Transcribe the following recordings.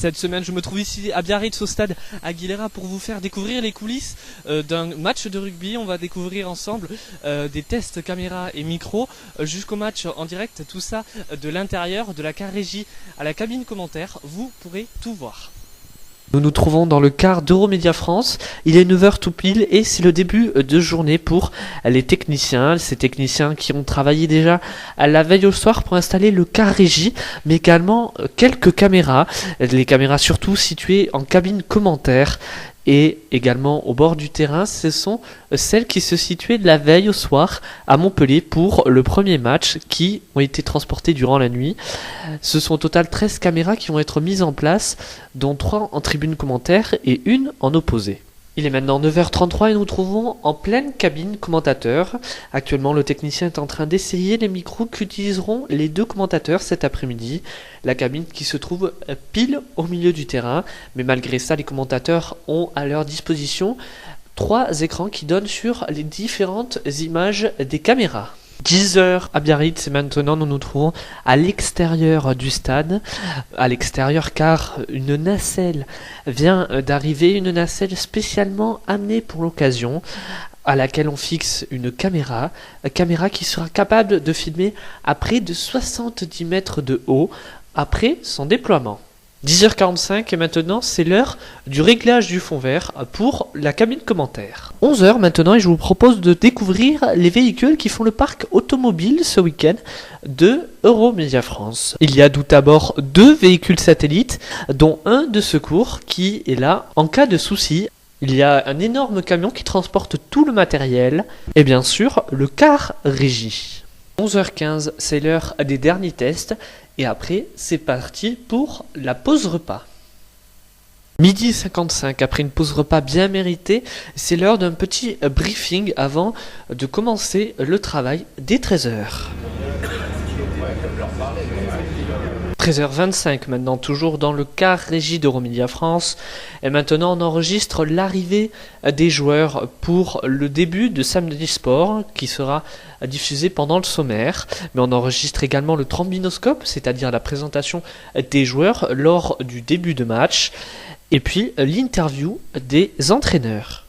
Cette semaine, je me trouve ici à Biarritz au stade Aguilera pour vous faire découvrir les coulisses d'un match de rugby. On va découvrir ensemble des tests caméra et micro jusqu'au match en direct. Tout ça de l'intérieur, de la car régie à la cabine commentaire. Vous pourrez tout voir. Nous nous trouvons dans le car d'Euromédia France, il est 9h tout pile et c'est le début de journée pour les techniciens, ces techniciens qui ont travaillé déjà à la veille au soir pour installer le car régie, mais également quelques caméras, les caméras surtout situées en cabine commentaire. Et également au bord du terrain, ce sont celles qui se situaient de la veille au soir à Montpellier pour le premier match qui ont été transportées durant la nuit. Ce sont au total 13 caméras qui vont être mises en place, dont 3 en tribune commentaire et une en opposé. Il est maintenant 9h33 et nous nous trouvons en pleine cabine commentateur. Actuellement, le technicien est en train d'essayer les micros qu'utiliseront les deux commentateurs cet après-midi. La cabine qui se trouve pile au milieu du terrain. Mais malgré ça, les commentateurs ont à leur disposition 3 écrans qui donnent sur les différentes images des caméras. 10h à Biarritz et maintenant nous nous trouvons à l'extérieur du stade, à l'extérieur car une nacelle vient d'arriver, une nacelle spécialement amenée pour l'occasion à laquelle on fixe une caméra qui sera capable de filmer à près de 70 mètres de haut après son déploiement. 10h45 et maintenant c'est l'heure du réglage du fond vert pour la cabine commentaire. 11h maintenant et je vous propose de découvrir les véhicules qui font le parc automobile ce week-end de Euromédia France. Il y a tout d'abord 2 véhicules satellites dont un de secours qui est là en cas de souci. Il y a un énorme camion qui transporte tout le matériel et bien sûr le car régie. 11h15 c'est l'heure des derniers tests. Et après, c'est parti pour la pause repas. Midi 55, après une pause repas bien méritée, c'est l'heure d'un petit briefing avant de commencer le travail dès 13h. 13h25 maintenant, toujours dans le car régie d'Euromédia France. Et maintenant, on enregistre l'arrivée des joueurs pour le début de Samedi Sport qui sera diffusé pendant le sommaire. Mais on enregistre également le trombinoscope, c'est-à-dire la présentation des joueurs lors du début de match. Et puis l'interview des entraîneurs.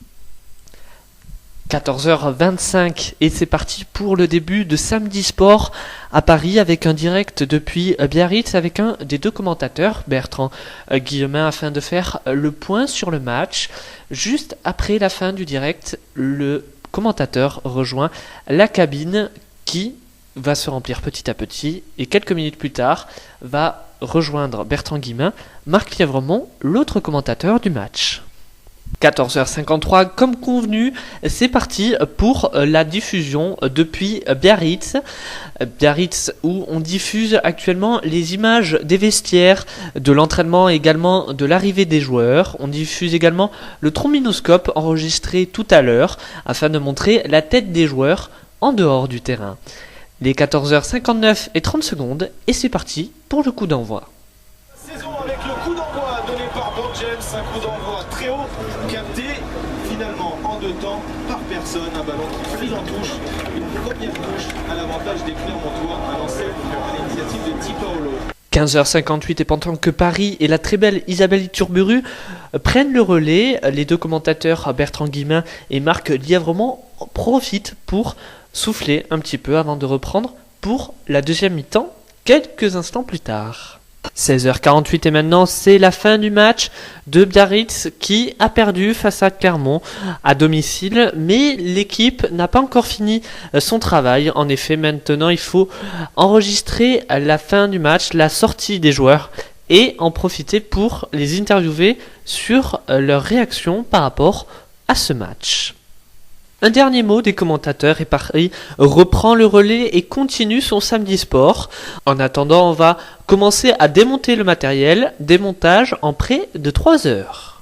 14h25 et c'est parti pour le début de Samedi Sport à Paris avec un direct depuis Biarritz avec un des 2 commentateurs, Bertrand Guillemin, afin de faire le point sur le match. Juste après la fin du direct, le commentateur rejoint la cabine qui va se remplir petit à petit et quelques minutes plus tard va rejoindre Bertrand Guillemin, Marc Lièvremont, l'autre commentateur du match. 14h53, comme convenu, c'est parti pour la diffusion depuis Biarritz. Biarritz où on diffuse actuellement les images des vestiaires, de l'entraînement et également de l'arrivée des joueurs. On diffuse également le trombinoscope enregistré tout à l'heure afin de montrer la tête des joueurs en dehors du terrain. Les 14h59 et 30 secondes et c'est parti pour le coup d'envoi. Saison avec le coup d'envoi donné par Bob James, un coup d'envoi très haut, capté finalement en 2 temps par personne, un ballon qui frise en touche, une première touche à l'avantage des Clermontois, à lancer à l'initiative de Di Paolo. 15h58 et pendant que Paris et la très belle Isabelle Iturburu prennent le relais, les 2 commentateurs Bertrand Guillemin et Marc Lièvremont profitent pour souffler un petit peu avant de reprendre pour la deuxième mi-temps quelques instants plus tard. 16h48 et maintenant c'est la fin du match de Biarritz qui a perdu face à Clermont à domicile, mais l'équipe n'a pas encore fini son travail. En effet, maintenant il faut enregistrer la fin du match, la sortie des joueurs et en profiter pour les interviewer sur leur réaction par rapport à ce match. Un dernier mot des commentateurs et Paris reprend le relais et continue son Samedi Sport. En attendant, on va commencer à démonter le matériel, démontage en près de 3 heures.